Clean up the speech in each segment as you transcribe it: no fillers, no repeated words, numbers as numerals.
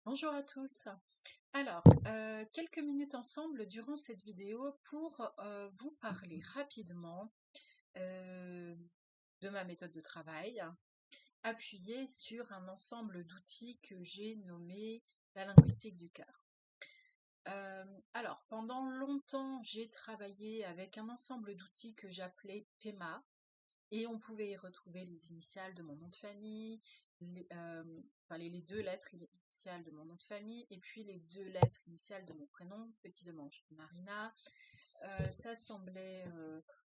Bonjour à tous. Alors, quelques minutes ensemble durant cette vidéo pour vous parler rapidement euh, de ma méthode de travail, appuyée sur un ensemble d'outils que j'ai nommé la linguistique du cœur. Alors, pendant longtemps, j'ai travaillé avec un ensemble d'outils que j'appelais PEMA, et on pouvait y retrouver les initiales de mon nom de famille, enfin, les deux lettres initiales de mon nom de famille, et puis les deux lettres initiales de mon prénom, petit de manche, Marina. Ça semblait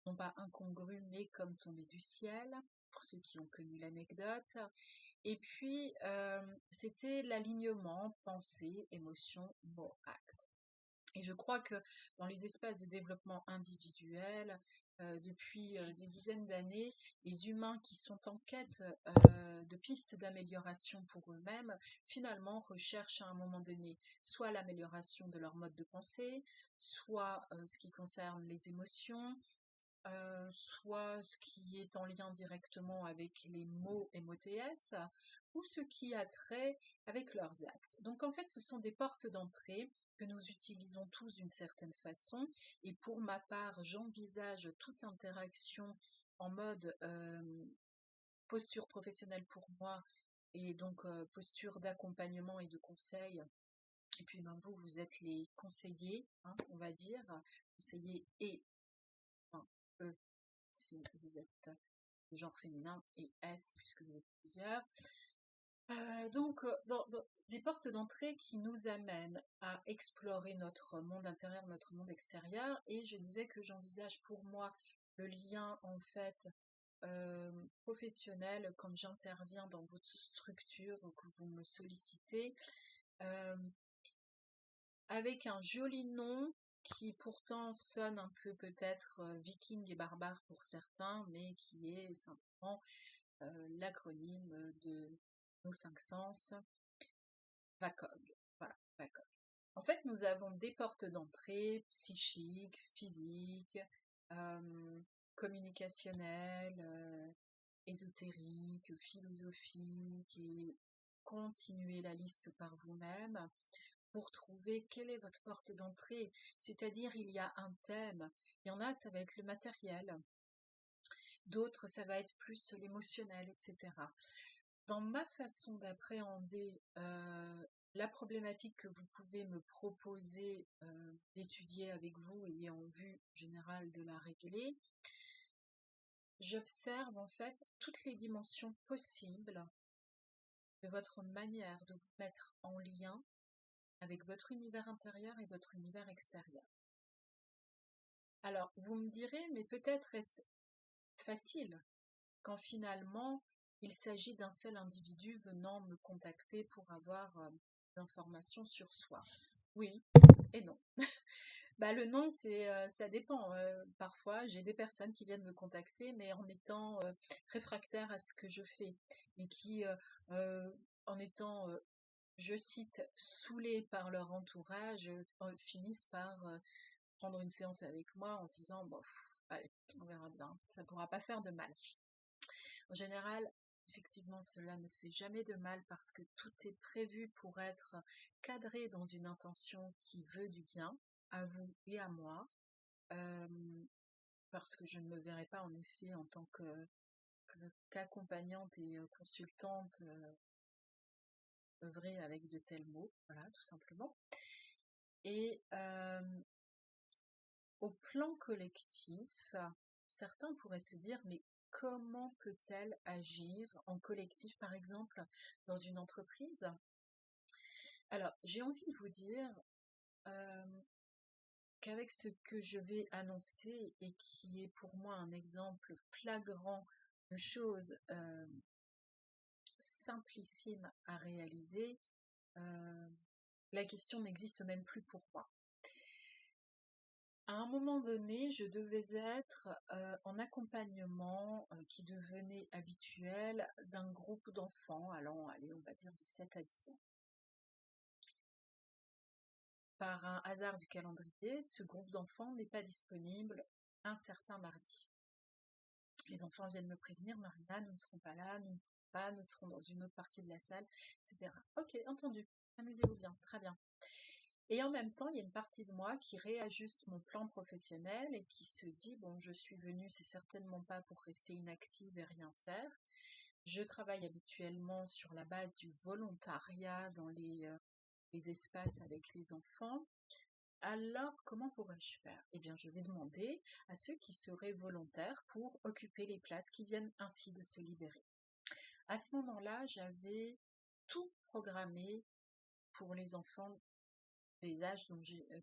non pas incongru, mais comme tombé du ciel, pour ceux qui ont connu l'anecdote. Et puis, c'était l'alignement pensée, émotion, mot, acte. Et je crois que dans les espaces de développement individuel, depuis des dizaines d'années, les humains qui sont en quête de pistes d'amélioration pour eux-mêmes, finalement recherchent à un moment donné soit l'amélioration de leur mode de pensée, soit ce qui concerne les émotions, soit ce qui est en lien directement avec les mots MOTS, ou ce qui a trait avec leurs actes. Donc en fait, ce sont des portes d'entrée que nous utilisons tous d'une certaine façon, et pour ma part, j'envisage toute interaction en mode posture professionnelle pour moi, et donc posture d'accompagnement et de conseil. Et puis ben, vous êtes les conseillers, hein, on va dire, conseillers et enfin, eux si vous êtes genre féminin, et S puisque vous êtes plusieurs. Donc, des portes d'entrée qui nous amènent à explorer notre monde intérieur, notre monde extérieur. Et je disais que j'envisage pour moi le lien en fait professionnel quand j'interviens dans votre structure, que vous me sollicitez, euh, avec un joli nom qui pourtant sonne un peu peut-être viking et barbare pour certains, mais qui est simplement l'acronyme de nos cinq sens, VACOG. Voilà, VACOG. En fait, nous avons des portes d'entrée psychiques, physiques, euh, communicationnelles, ésotériques, philosophiques, et continuez la liste par vous-même pour trouver quelle est votre porte d'entrée. C'est-à-dire, il y a un thème. Il y en a, ça va être le matériel. D'autres, ça va être plus l'émotionnel, etc. Dans ma façon d'appréhender la problématique que vous pouvez me proposer d'étudier avec vous et en vue générale de la régler, j'observe en fait toutes les dimensions possibles de votre manière de vous mettre en lien avec votre univers intérieur et votre univers extérieur. Alors, vous me direz, mais peut-être est-ce facile quand finalement il s'agit d'un seul individu venant me contacter pour avoir d'informations sur soi. Oui et non. Bah, le non, ça dépend. Parfois, j'ai des personnes qui viennent me contacter, mais en étant réfractaires à ce que je fais, et qui, euh, en étant, je cite, saoulées par leur entourage, finissent par prendre une séance avec moi en se disant, bon, allez, on verra bien, ça ne pourra pas faire de mal. En général, effectivement, cela ne fait jamais de mal parce que tout est prévu pour être cadré dans une intention qui veut du bien à vous et à moi, parce que je ne me verrai pas en effet en tant qu'accompagnante et consultante œuvrer avec de tels mots, voilà, tout simplement. Et au plan collectif, certains pourraient se dire, mais comment peut-elle agir en collectif, par exemple, dans une entreprise? Alors, j'ai envie de vous dire euh, qu'avec ce que je vais annoncer et qui est pour moi un exemple flagrant de choses simplissimes à réaliser, euh, la question n'existe même plus pour moi. À un moment donné, je devais être en accompagnement qui devenait habituel d'un groupe d'enfants allant, allez, on va dire de 7 à 10 ans. Par un hasard du calendrier, ce groupe d'enfants n'est pas disponible un certain mardi. Les enfants viennent me prévenir, Marina, nous ne serons pas là, nous ne pouvons pas, nous serons dans une autre partie de la salle, etc. Ok, entendu. Amusez-vous bien, très bien. Et en même temps, il y a une partie de moi qui réajuste mon plan professionnel et qui se dit, bon, je suis venue, c'est certainement pas pour rester inactive et rien faire. Je travaille habituellement sur la base du volontariat dans les espaces avec les enfants. Alors, comment pourrais-je faire? Eh bien, je vais demander à ceux qui seraient volontaires pour occuper les places qui viennent ainsi de se libérer. À ce moment-là, j'avais tout programmé pour les enfants des âges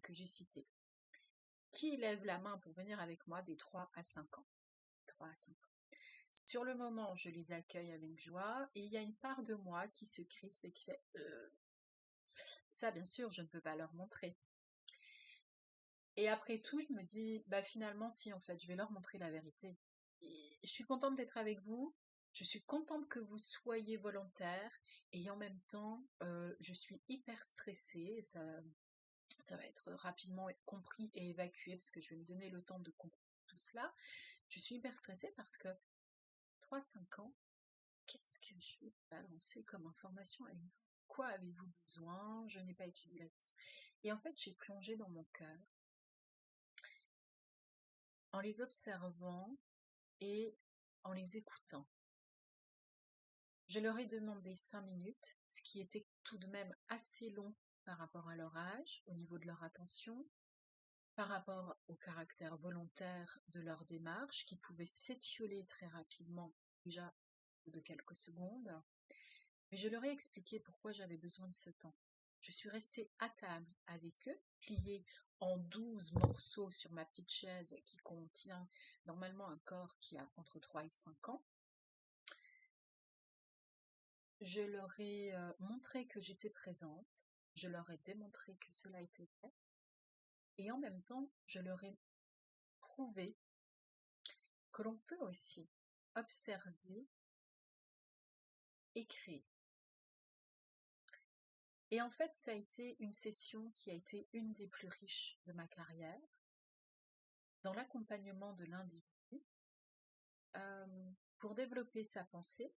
que j'ai cités. Qui lève la main pour venir avec moi des 3 à 5 ans? 3 à 5 ans. Sur le moment, je les accueille avec joie et il y a une part de moi qui se crispe et qui fait ça, bien sûr, je ne peux pas leur montrer. Et après tout, je me dis, bah finalement, si, en fait, je vais leur montrer la vérité. Et je suis contente d'être avec vous, je suis contente que vous soyez volontaire, et en même temps, je suis hyper stressée, ça va être rapidement compris et évacué, parce que je vais me donner le temps de comprendre tout cela. Je suis hyper stressée parce que 3-5 ans, qu'est-ce que je vais balancer comme information avec vous? Quoi avez-vous besoin? Je n'ai pas étudié la question. Et en fait, j'ai plongé dans mon cœur en les observant et en les écoutant. Je leur ai demandé 5 minutes, ce qui était tout de même assez long par rapport à leur âge, au niveau de leur attention, par rapport au caractère volontaire de leur démarche, qui pouvait s'étioler très rapidement, déjà au bout de quelques secondes. Mais je leur ai expliqué pourquoi j'avais besoin de ce temps. Je suis restée à table avec eux, pliée en 12 morceaux sur ma petite chaise qui contient normalement un corps qui a entre 3 et 5 ans. Je leur ai montré que j'étais présente, je leur ai démontré que cela était vrai, et en même temps, je leur ai prouvé que l'on peut aussi observer et créer. Et en fait, ça a été une session qui a été une des plus riches de ma carrière, dans l'accompagnement de l'individu, pour développer sa pensée,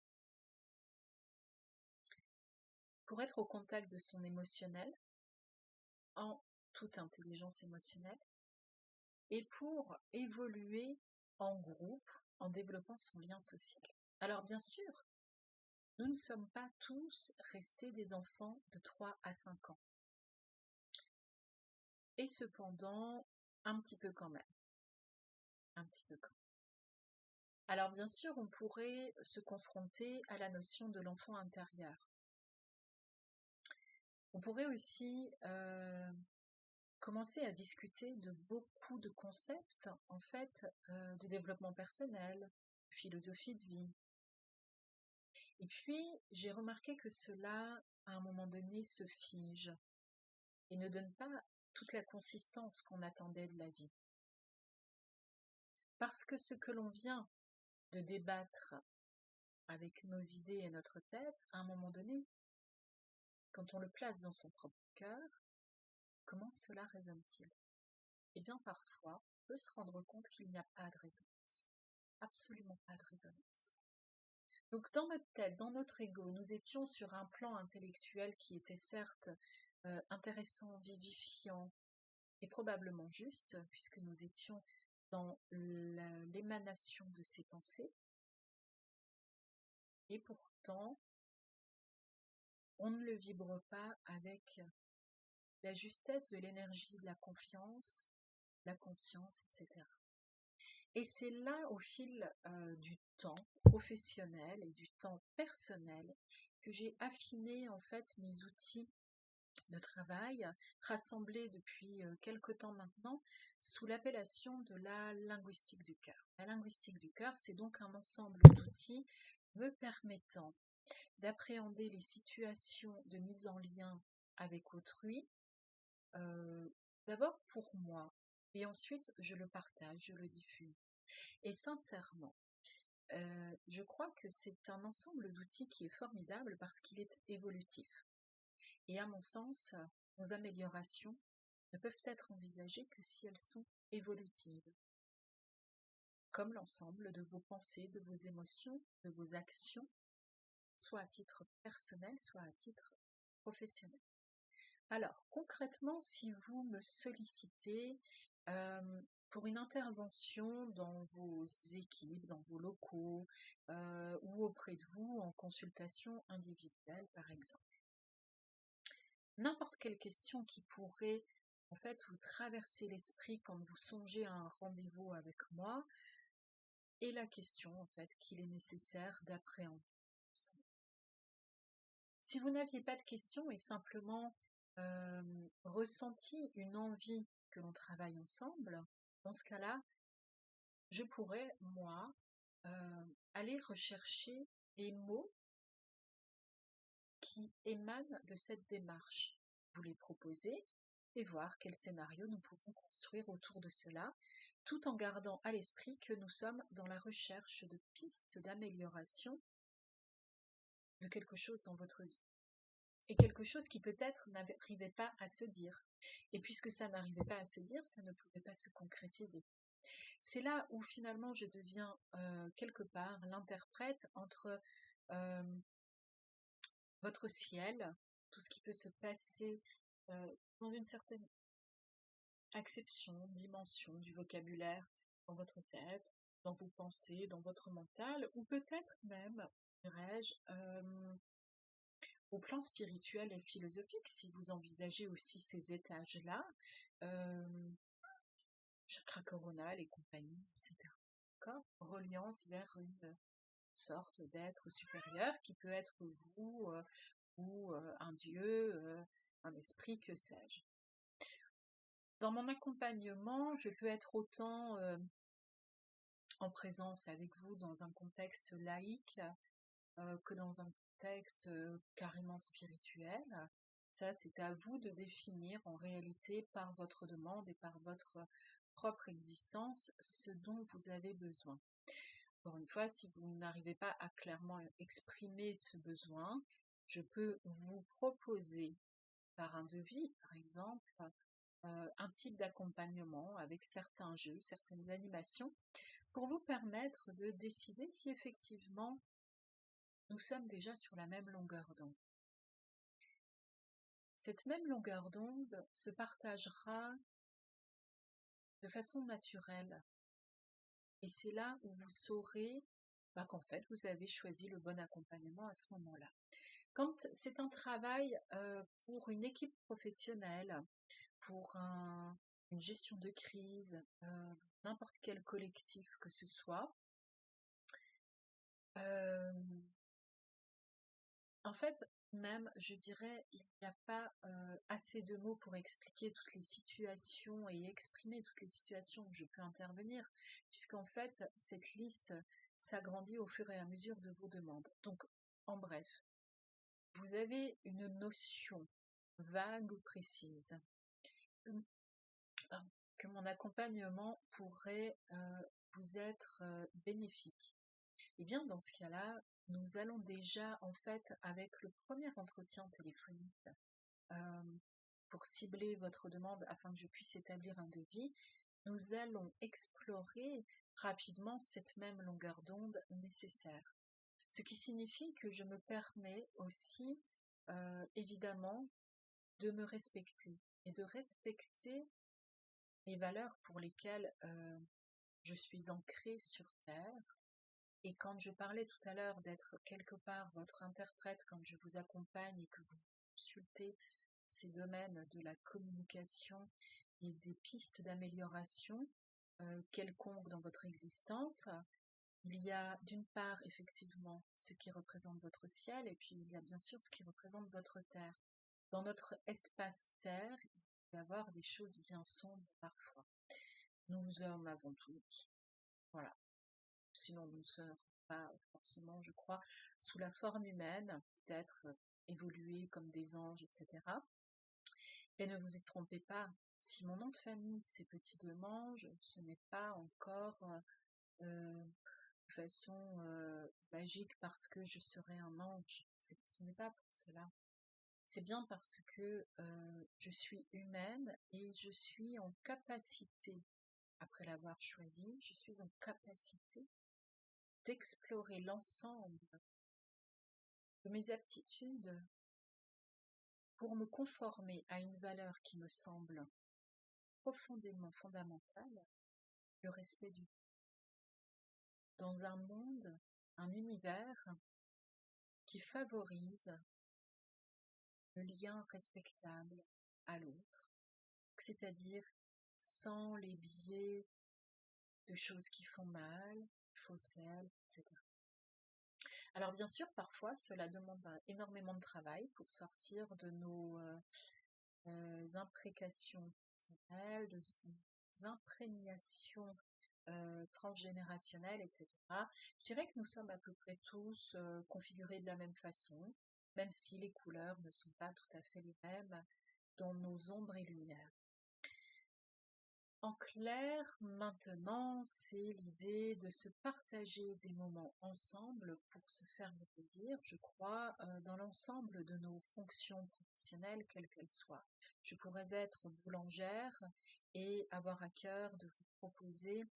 pour être au contact de son émotionnel, en toute intelligence émotionnelle, et pour évoluer en groupe en développant son lien social. Alors bien sûr, nous ne sommes pas tous restés des enfants de 3 à 5 ans. Et cependant, un petit peu quand même. Un petit peu quand même. Alors bien sûr, on pourrait se confronter à la notion de l'enfant intérieur. On pourrait aussi commencer à discuter de beaucoup de concepts, en fait, de développement personnel, de philosophie de vie. Et puis, j'ai remarqué que cela, à un moment donné, se fige et ne donne pas toute la consistance qu'on attendait de la vie. Parce que ce que l'on vient de débattre avec nos idées et notre tête, à un moment donné, quand on le place dans son propre cœur, comment cela résonne-t-il? Eh bien, parfois, on peut se rendre compte qu'il n'y a pas de résonance. Absolument pas de résonance. Donc, dans notre tête, dans notre ego, nous étions sur un plan intellectuel qui était certes intéressant, vivifiant et probablement juste, puisque nous étions dans l'émanation de ces pensées. Et pourtant, on ne le vibre pas avec la justesse de l'énergie, de la confiance, la conscience, etc. Et c'est là, au fil du temps professionnel et du temps personnel, que j'ai affiné en fait mes outils de travail, rassemblés depuis quelque temps maintenant, sous l'appellation de la linguistique du cœur. La linguistique du cœur, c'est donc un ensemble d'outils me permettant d'appréhender les situations de mise en lien avec autrui, d'abord pour moi, et ensuite je le partage, je le diffuse. Et sincèrement, je crois que c'est un ensemble d'outils qui est formidable parce qu'il est évolutif. Et à mon sens, nos améliorations ne peuvent être envisagées que si elles sont évolutives, comme l'ensemble de vos pensées, de vos émotions, de vos actions, soit à titre personnel, soit à titre professionnel. Alors, concrètement, si vous me sollicitez pour une intervention dans vos équipes, dans vos locaux ou auprès de vous en consultation individuelle, par exemple, n'importe quelle question qui pourrait en fait vous traverser l'esprit quand vous songez à un rendez-vous avec moi est la question en fait qu'il est nécessaire d'appréhender. Si vous n'aviez pas de questions et simplement ressenti une envie que l'on travaille ensemble, dans ce cas-là, je pourrais, moi, aller rechercher les mots qui émanent de cette démarche, vous les proposer et voir quel scénario nous pouvons construire autour de cela, tout en gardant à l'esprit que nous sommes dans la recherche de pistes d'amélioration de quelque chose dans votre vie. Et quelque chose qui peut-être n'arrivait pas à se dire. Et puisque ça n'arrivait pas à se dire, ça ne pouvait pas se concrétiser. C'est là où finalement je deviens quelque part l'interprète entre votre ciel, tout ce qui peut se passer dans une certaine acception, dimension du vocabulaire dans votre tête, dans vos pensées, dans votre mental, ou peut-être même, dirais-je, au plan spirituel et philosophique, si vous envisagez aussi ces étages-là, chakra coronal et compagnie, etc. D'accord ? Reliance vers une sorte d'être supérieur qui peut être vous ou un dieu, un esprit, que sais-je. Dans mon accompagnement, je peux être autant en présence avec vous dans un contexte laïque que dans un contexte carrément spirituel. Ça, c'est à vous de définir en réalité par votre demande et par votre propre existence ce dont vous avez besoin. Encore une fois, si vous n'arrivez pas à clairement exprimer ce besoin, je peux vous proposer par un devis, par exemple, un type d'accompagnement avec certains jeux, certaines animations, pour vous permettre de décider si effectivement nous sommes déjà sur la même longueur d'onde. Cette même longueur d'onde se partagera de façon naturelle. Et c'est là où vous saurez qu'en fait, vous avez choisi le bon accompagnement à ce moment-là. Quand c'est un travail pour une équipe professionnelle, pour une gestion de crise, n'importe quel collectif que ce soit, en fait, même, je dirais, il n'y a pas assez de mots pour expliquer toutes les situations et exprimer toutes les situations où je peux intervenir, puisqu'en fait, cette liste s'agrandit au fur et à mesure de vos demandes. Donc, en bref, vous avez une notion vague ou précise que mon accompagnement pourrait vous être bénéfique. Et bien, dans ce cas-là, nous allons déjà, en fait, avec le premier entretien téléphonique, pour cibler votre demande afin que je puisse établir un devis, nous allons explorer rapidement cette même longueur d'onde nécessaire. Ce qui signifie que je me permets aussi, évidemment, de me respecter et de respecter les valeurs pour lesquelles je suis ancrée sur Terre. Et quand je parlais tout à l'heure d'être quelque part votre interprète quand je vous accompagne et que vous consultez ces domaines de la communication et des pistes d'amélioration quelconques dans votre existence, il y a d'une part effectivement ce qui représente votre ciel et puis il y a bien sûr ce qui représente votre terre. Dans notre espace terre, il peut y avoir des choses bien sombres parfois. Nous en avons toutes. Voilà. Sinon nous ne serons pas forcément, je crois, sous la forme humaine, peut-être évoluer comme des anges, etc. Et ne vous y trompez pas, si mon nom de famille c'est Petit Demange, ce n'est pas encore de façon magique parce que je serai un ange. Ce n'est pas pour cela. C'est bien parce que je suis humaine et je suis en capacité, après l'avoir choisi, je suis en capacité d'explorer l'ensemble de mes aptitudes pour me conformer à une valeur qui me semble profondément fondamentale, le respect du dans un monde, un univers qui favorise le lien respectable à l'autre, c'est-à-dire sans les biais de choses qui font mal, faux sel, etc. Alors bien sûr, parfois, cela demande énormément de travail pour sortir de nos imprécations personnelles, de nos imprégnations transgénérationnelles, etc. Je dirais que nous sommes à peu près tous configurés de la même façon, même si les couleurs ne sont pas tout à fait les mêmes dans nos ombres et lumières. En clair, maintenant, c'est l'idée de se partager des moments ensemble pour se faire plaisir, je crois, dans l'ensemble de nos fonctions professionnelles, quelles qu'elles soient. Je pourrais être boulangère et avoir à cœur de vous proposer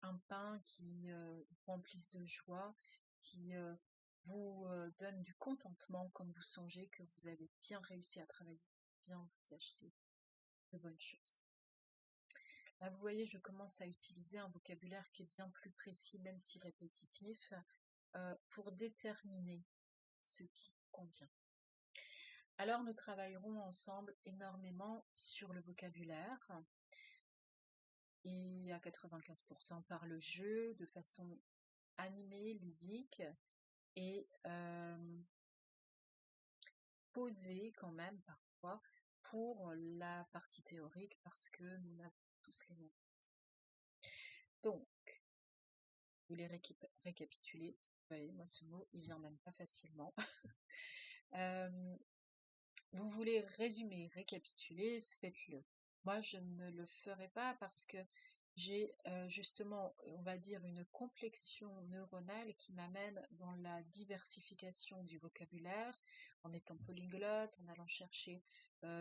un pain qui vous remplisse de joie, qui vous donne du contentement quand vous songez que vous avez bien réussi à travailler, bien vous acheter de bonnes choses. Là, vous voyez, je commence à utiliser un vocabulaire qui est bien plus précis, même si répétitif, pour déterminer ce qui convient. Alors, nous travaillerons ensemble énormément sur le vocabulaire, et à 95% par le jeu, de façon animée, ludique, et posée quand même parfois pour la partie théorique, parce que nous n'avons tous les mêmes. Donc, vous voulez récapituler. Vous voyez, moi ce mot, il vient même pas facilement. Vous voulez résumer, récapituler, faites-le. Moi, je ne le ferai pas parce que j'ai justement, on va dire, une complexion neuronale qui m'amène dans la diversification du vocabulaire, en étant polyglotte, en allant chercher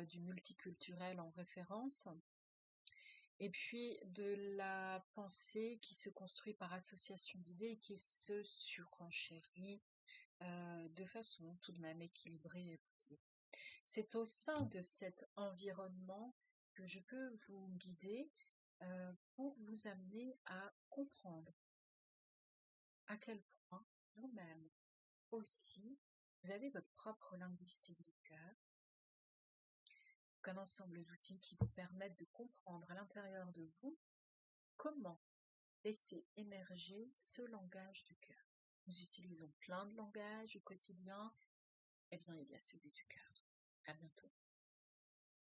du multiculturel en référence, et puis de la pensée qui se construit par association d'idées et qui se surenchérit de façon tout de même équilibrée et posée. C'est au sein de cet environnement que je peux vous guider pour vous amener à comprendre à quel point vous-même aussi, vous avez votre propre linguistique du cœur, un ensemble d'outils qui vous permettent de comprendre à l'intérieur de vous comment laisser émerger ce langage du cœur. Nous utilisons plein de langages au quotidien, eh bien il y a celui du cœur. À bientôt.